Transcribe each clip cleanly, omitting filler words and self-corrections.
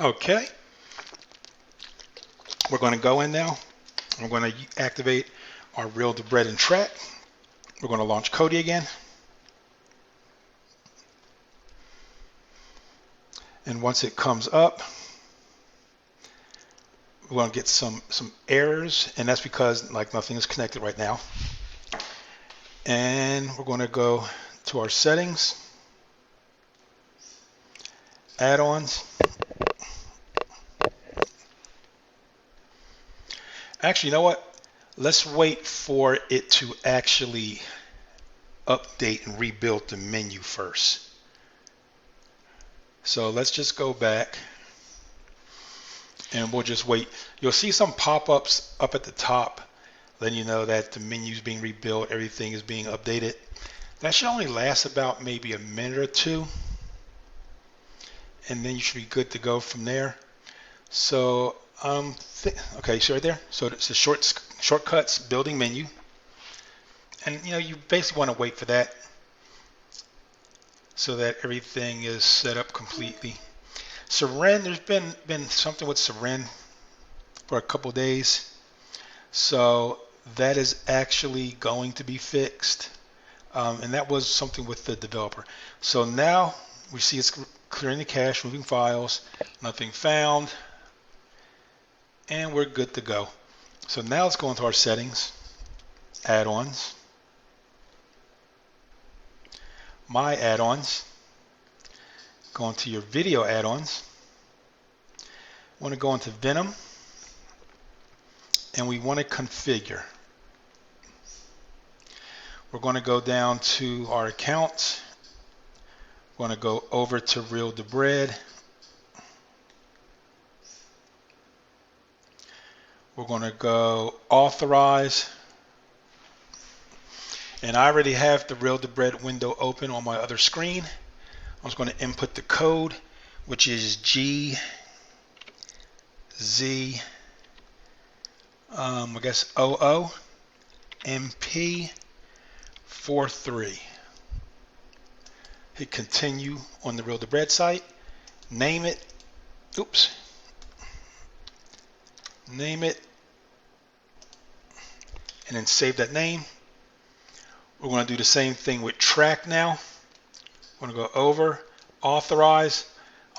Okay, we're going to go in now. We're going to activate our real debrid and trakt. We're going to launch Kodi again. And once it comes up, we're going to get some errors, and that's because like nothing is connected right now. And we're going to go to our settings, add-ons. Actually, you know what? Let's wait for it to actually update and rebuild the menu first. So let's just go back and we'll just wait. You'll see some pop-ups up at the top letting you know that the menu is being rebuilt, everything is being updated. That should only last about maybe a minute or two, and then you should be good to go from there. So okay, so right there. So it's the shortcuts building menu, and you basically want to wait for that so that everything is set up completely. Seren, there's been something with Seren for a couple days, so that is actually going to be fixed, and that was something with the developer. So now we see it's clearing the cache, moving files, nothing found, and we're good to go. So now let's go into our settings, add-ons, my add-ons, go into your video add-ons, want to go into Venom, and we want to configure. We're going to go down to our accounts, we're going to go over to real debrid, we're going to go authorize, and I already have the real debrid window open on my other screen. I'm just going to input the code, which is GZ, I guess OOMP43. Hit continue on the real debrid site, name it, name it, and then save that name. We're going to do the same thing with trakt now. I'm going to go over, authorize.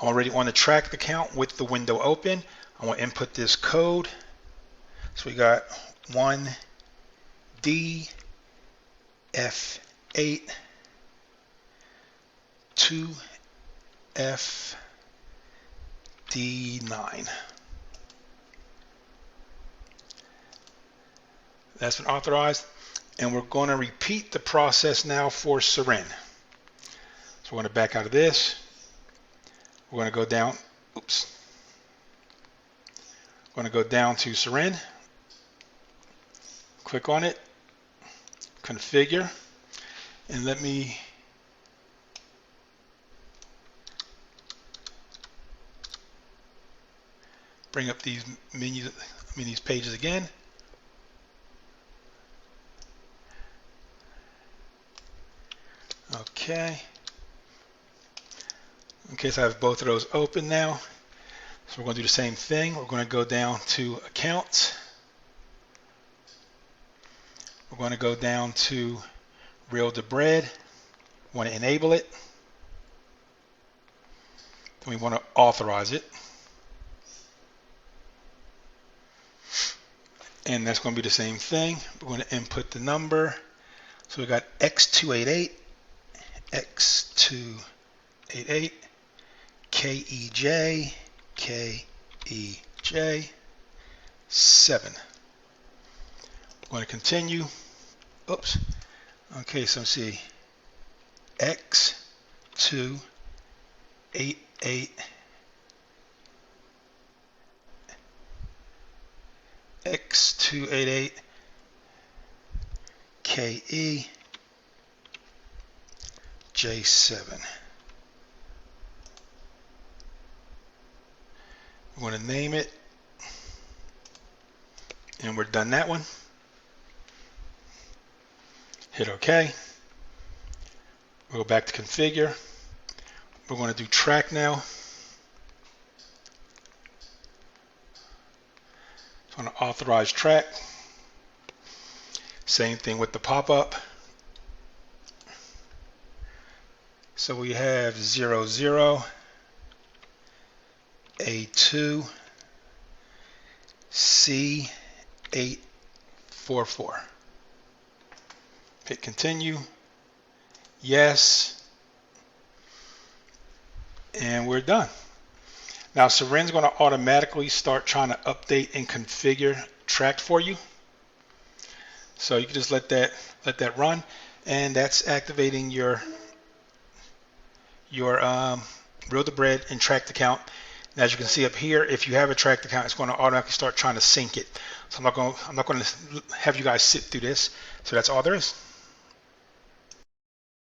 I'm already on the trakt account with the window open. I want to input this code. So we got 1DF8 2FD9. That's been authorized, and we're going to repeat the process now for Seren. So we're going to back out of this. We're going to go down. We're going to go down to Seren. Click on it. Configure, and let me bring up these menus. These pages again. Okay, so I have both of those open now. So we're going to do the same thing. We're going to go down to accounts. We're going to go down to real debrid. We want to enable it. Then we want to authorize it. And that's going to be the same thing. We're going to input the number. So we got X288, X288, KEJ, KEJ, 7. We're going to continue. Okay, so see, X288, X288, KE, J7. We're going to name it, and we're done that one. Hit OK. We'll go back to configure. We're going to do trakt now. So on an authorized tract, same thing with the pop-up. So we have 00, A2, C844. Hit continue. Yes. And we're done. Now Seren's going to automatically start trying to update and configure trakt for you. So you can just let that run, and that's activating your Real debrid and trakt account. And as you can see up here, if you have a trakt account, it's going to automatically start trying to sync it. So I'm not going to have you guys sit through this. So that's all there is.